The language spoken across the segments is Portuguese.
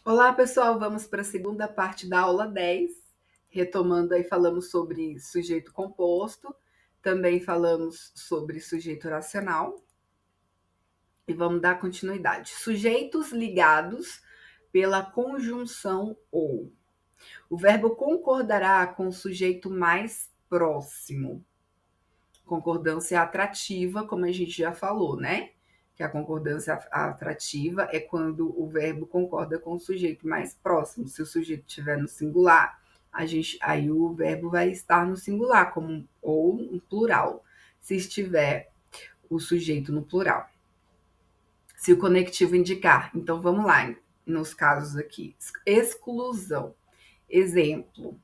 Olá, pessoal, vamos para a segunda parte da aula 10. Retomando aí, falamos sobre sujeito composto, também falamos sobre sujeito oracional e vamos dar continuidade. Sujeitos ligados pela conjunção ou. O verbo concordará com o sujeito mais próximo. Concordância atrativa, como a gente já falou, né? Que a concordância atrativa é quando o verbo concorda com o sujeito mais próximo. Se o sujeito estiver no singular, aí o verbo vai estar no singular, como ou no plural, se estiver o sujeito no plural. Se o conectivo indicar. Então, vamos lá, nos casos aqui. Exclusão. Exemplo.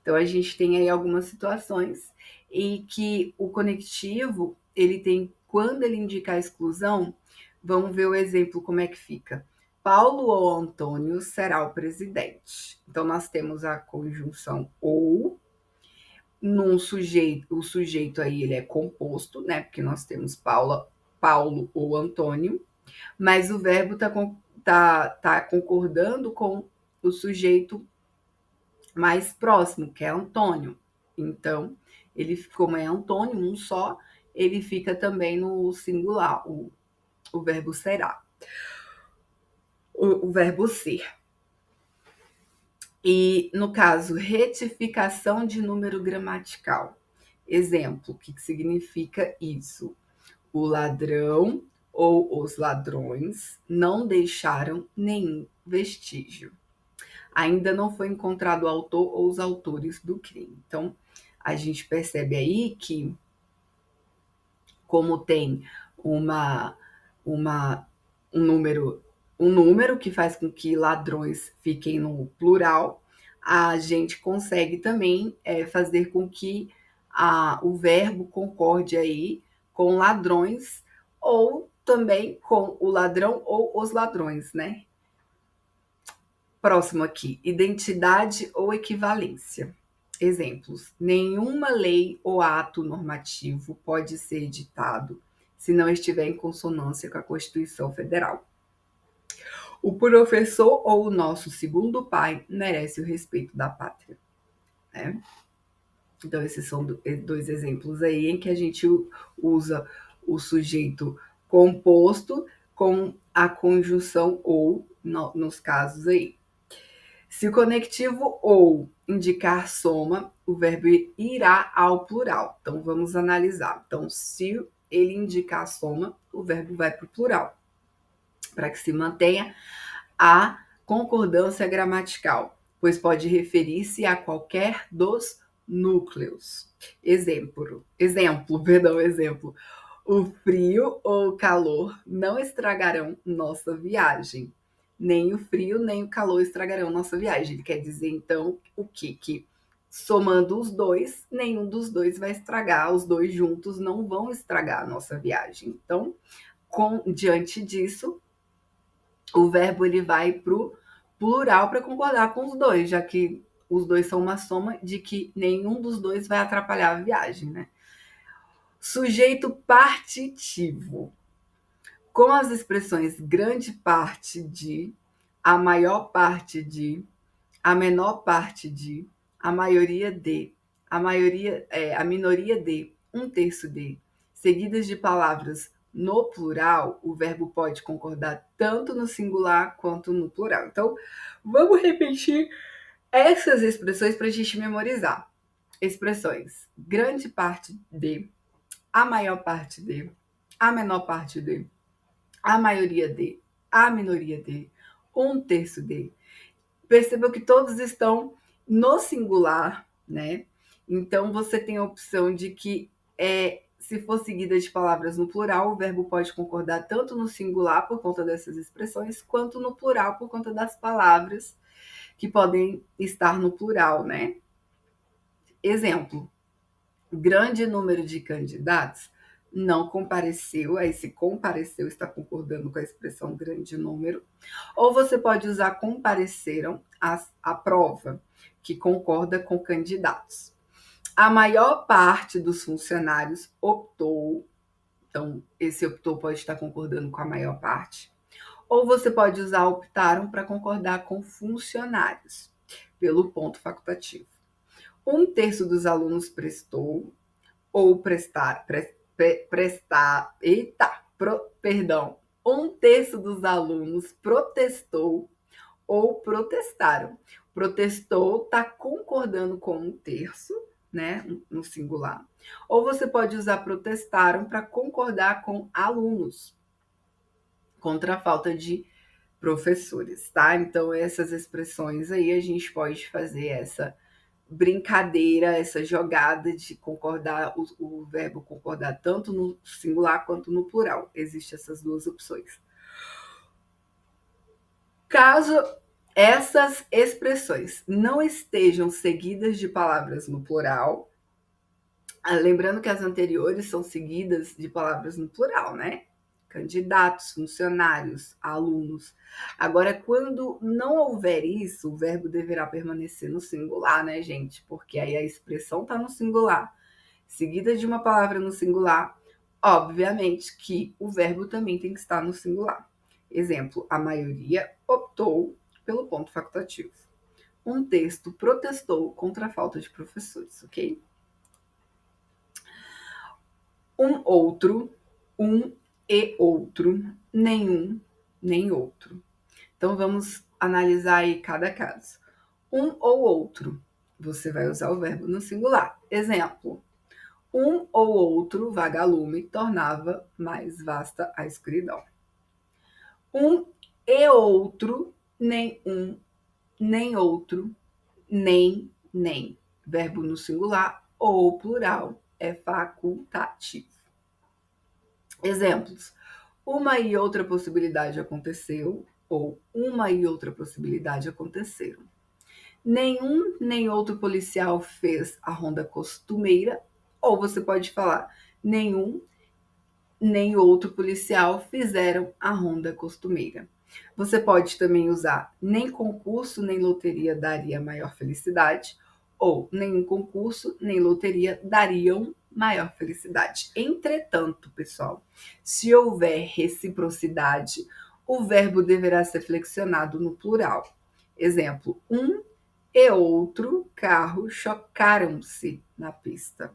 Então, a gente tem aí algumas situações em que o conectivo, ele tem, quando ele indica a exclusão, vamos ver o exemplo, como é que fica. Paulo ou Antônio será o presidente. Então, nós temos a conjunção ou, num sujeito, o sujeito aí ele é composto, né? Porque nós temos Paulo ou Antônio, mas o verbo tá concordando com o sujeito mais próximo, que é Antônio. Então, ele, como é Antônio, um só, ele fica também no singular, o verbo será, o verbo ser. E, no caso, retificação de número gramatical. Exemplo, o que significa isso? O ladrão ou os ladrões não deixaram nenhum vestígio. Ainda não foi encontrado o autor ou os autores do crime. Então, a gente percebe aí que, como tem uma, uma, um número que faz com que ladrões fiquem no plural, a gente consegue também fazer com que o verbo concorde aí com ladrões ou também com o ladrão ou os ladrões, né? Próximo aqui, identidade ou equivalência. Exemplos: nenhuma lei ou ato normativo pode ser editado se não estiver em consonância com a Constituição Federal. O professor ou o nosso segundo pai merece o respeito da pátria. Né? Então, esses são dois exemplos aí em que a gente usa o sujeito composto com a conjunção ou, nos casos aí. Se o conectivo ou indicar soma, o verbo irá ao plural. Então, vamos analisar. Então, se ele indicar soma, o verbo vai para o plural, para que se mantenha a concordância gramatical, pois pode referir-se a qualquer dos núcleos. Exemplo. O frio ou o calor não estragarão nossa viagem. Nem o frio, nem o calor estragarão nossa viagem. Ele quer dizer, então, o quê? Que somando os dois, nenhum dos dois vai estragar, os dois juntos não vão estragar a nossa viagem. Então, diante disso, o verbo ele vai para o plural para concordar com os dois, já que os dois são uma soma de que nenhum dos dois vai atrapalhar a viagem, né? Sujeito partitivo. Com as expressões grande parte de, a maior parte de, a menor parte de, a maioria de, a minoria de, um terço de, seguidas de palavras no plural, o verbo pode concordar tanto no singular quanto no plural. Então, vamos repetir essas expressões para a gente memorizar. Expressões: grande parte de, a maior parte de, a menor parte de, a maioria de, a minoria de, um terço de. Percebam que todos estão no singular, né? Então, você tem a opção de que, se for seguida de palavras no plural, o verbo pode concordar tanto no singular, por conta dessas expressões, quanto no plural, por conta das palavras que podem estar no plural, né? Exemplo: grande número de candidatos não compareceu, aí se compareceu está concordando com a expressão grande número, ou você pode usar compareceram à prova, que concorda com candidatos. A maior parte dos funcionários optou, então esse optou pode estar concordando com a maior parte, Ou você pode usar optaram para concordar com funcionários, pelo ponto facultativo. Um terço dos alunos prestou ou um terço dos alunos protestou ou protestaram. Protestou está concordando com um terço, né, no singular. Ou você pode usar protestaram para concordar com alunos contra a falta de professores, tá? Então essas expressões aí a gente pode fazer essa brincadeira, essa jogada de concordar, o verbo concordar tanto no singular quanto no plural. Existem essas duas opções. Caso essas expressões não estejam seguidas de palavras no plural, lembrando que as anteriores são seguidas de palavras no plural, né? Candidatos, funcionários, alunos. Agora, quando não houver isso, o verbo deverá permanecer no singular, né, gente? Porque aí a expressão está no singular, seguida de uma palavra no singular, obviamente que o verbo também tem que estar no singular. Exemplo, a maioria optou pelo ponto facultativo. Um texto protestou contra a falta de professores, ok? Um outro, um e outro, nenhum, nem outro. Então vamos analisar aí cada caso. Um ou outro, você vai usar o verbo no singular. Exemplo, um ou outro vagalume tornava mais vasta a escuridão. Um e outro, nem um, nem outro, nem, nem. Verbo no singular ou plural é facultativo. Exemplos. Uma e outra possibilidade aconteceu, ou uma e outra possibilidade aconteceram. Nenhum nem outro policial fez a ronda costumeira, ou você pode falar nenhum nem outro policial fizeram a ronda costumeira. Você pode também usar nem concurso nem loteria daria maior felicidade, ou nenhum concurso nem loteria dariam maior felicidade. Entretanto, pessoal, se houver reciprocidade, o verbo deverá ser flexionado no plural. Exemplo, um e outro carro chocaram-se na pista.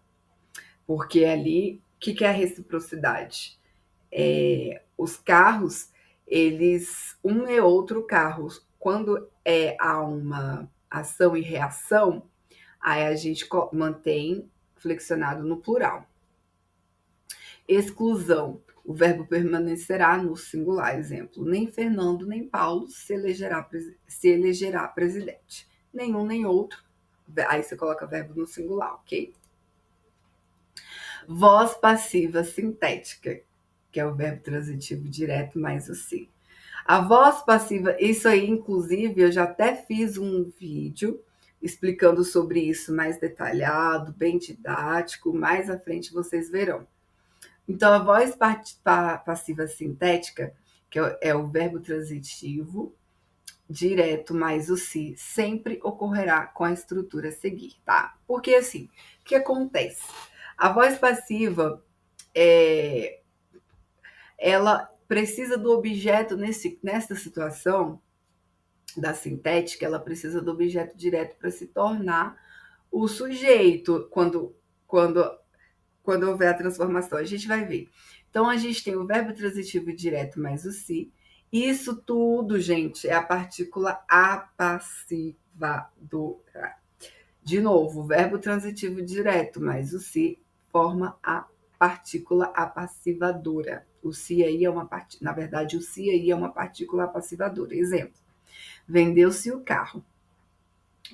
Porque ali, o que é a reciprocidade? Os carros, eles, um e outro carro, quando há uma ação e reação, aí a gente mantém flexionado no plural. Exclusão, o verbo permanecerá no singular. Exemplo, nem Fernando nem Paulo se elegerá presidente. Nenhum nem outro. Aí você coloca verbo no singular, ok? Voz passiva sintética, que é o verbo transitivo direto mais o si. A voz passiva, isso aí, inclusive, eu já até fiz um vídeo explicando sobre isso mais detalhado, bem didático. Mais à frente vocês verão. Então, a voz passiva sintética, que é o verbo transitivo direto mais o si, sempre ocorrerá com a estrutura a seguir, tá? Porque assim, o que acontece? A voz passiva, ela precisa do objeto nessa situação da sintética, ela precisa do objeto direto para se tornar o sujeito quando houver a transformação. A gente vai ver. Então, a gente tem o verbo transitivo direto mais o si. Isso tudo, gente, é a partícula apassivadora. De novo, o verbo transitivo direto mais o si forma a partícula apassivadora. O si aí é uma na verdade, o si aí é uma partícula apassivadora. Exemplo: vendeu-se o carro.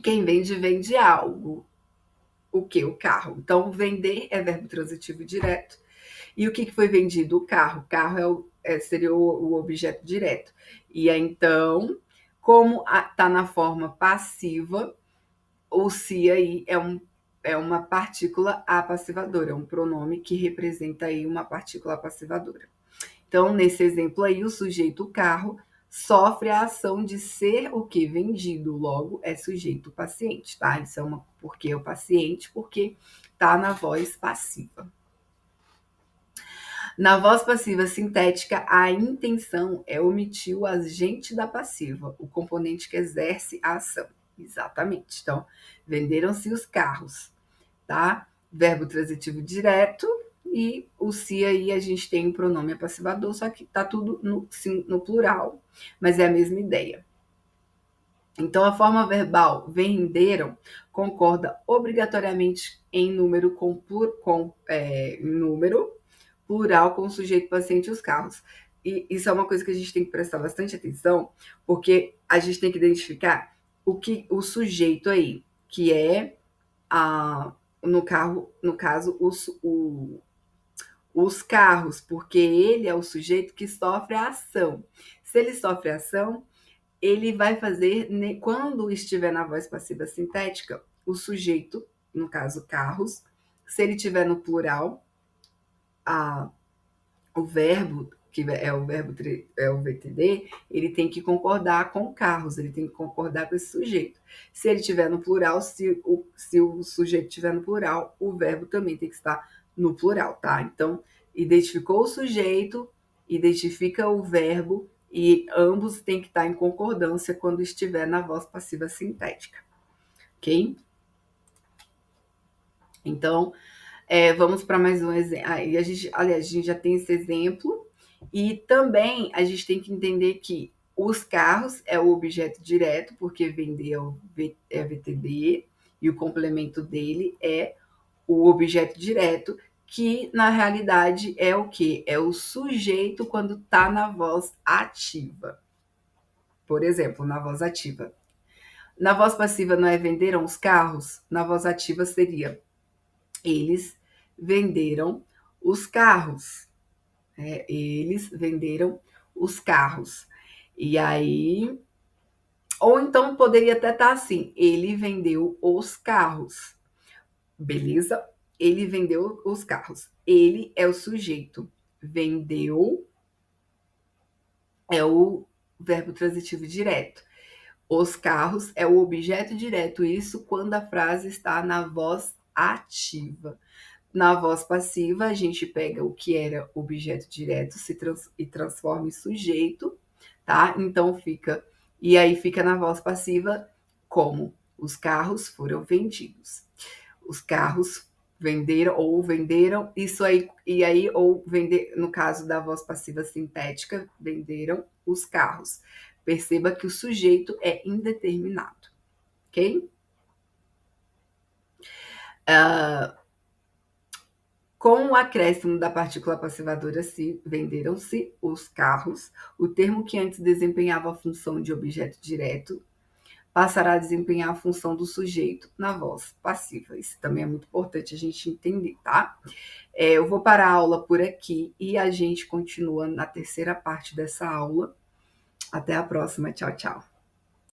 Quem vende, vende algo. O que? O carro. Então, vender é verbo transitivo direto. E o que foi vendido? O carro. O carro seria o objeto direto. E aí, então, como está na forma passiva, o si aí é uma partícula apassivadora, é um pronome que representa aí uma partícula apassivadora. Então, nesse exemplo aí, o sujeito o carro sofre a ação de ser o que? Vendido, logo é sujeito paciente, tá? Isso é porque é o paciente, porque tá na voz passiva. Na voz passiva sintética, a intenção é omitir o agente da passiva, o componente que exerce a ação. Exatamente. Então, venderam-se os carros, tá? Verbo transitivo direto e o se aí a gente tem o pronome apassivador, só que tá tudo no plural, mas é a mesma ideia. Então, a forma verbal venderam concorda obrigatoriamente em número número plural com o sujeito, paciente e os carros. E isso é uma coisa que a gente tem que prestar bastante atenção, porque a gente tem que identificar o sujeito aí, que é no caso, os carros, porque ele é o sujeito que sofre a ação. Se ele sofre a ação, ele vai fazer, quando estiver na voz passiva sintética, o sujeito, no caso carros, se ele tiver no plural, o verbo, que é o verbo é o VTD, ele tem que concordar com carros, ele tem que concordar com esse sujeito. Se ele tiver no plural, se o sujeito tiver no plural, o verbo também tem que estar no plural, tá? Então, identificou o sujeito, identifica o verbo e ambos têm que estar em concordância quando estiver na voz passiva sintética, ok? Então, vamos para mais um exemplo. Aliás, a gente já tem esse exemplo. E também a gente tem que entender que os carros é o objeto direto, porque vender é VTD, e o complemento dele é o objeto direto, que na realidade é o quê? É o sujeito quando está na voz ativa. Por exemplo, na voz ativa. Na voz passiva não é venderam os carros? Na voz ativa seria eles venderam os carros. Eles venderam os carros. E aí. Ou então poderia até estar assim: ele vendeu os carros. Beleza? Ele vendeu os carros. Ele é o sujeito. Vendeu é o verbo transitivo direto. Os carros é o objeto direto, isso quando a frase está na voz ativa. Na voz passiva, a gente pega o que era objeto direto e transforma em sujeito, tá? Então fica. E aí fica na voz passiva como os carros foram vendidos. Os carros venderam, isso aí, e aí, ou vender, no caso da voz passiva sintética, venderam os carros. Perceba que o sujeito é indeterminado, ok? Com o acréscimo da partícula passivadora se, venderam-se os carros, o termo que antes desempenhava a função de objeto direto passará a desempenhar a função do sujeito na voz passiva. Isso também é muito importante a gente entender, tá? Eu vou parar a aula por aqui e a gente continua na terceira parte dessa aula. Até a próxima. Tchau, tchau.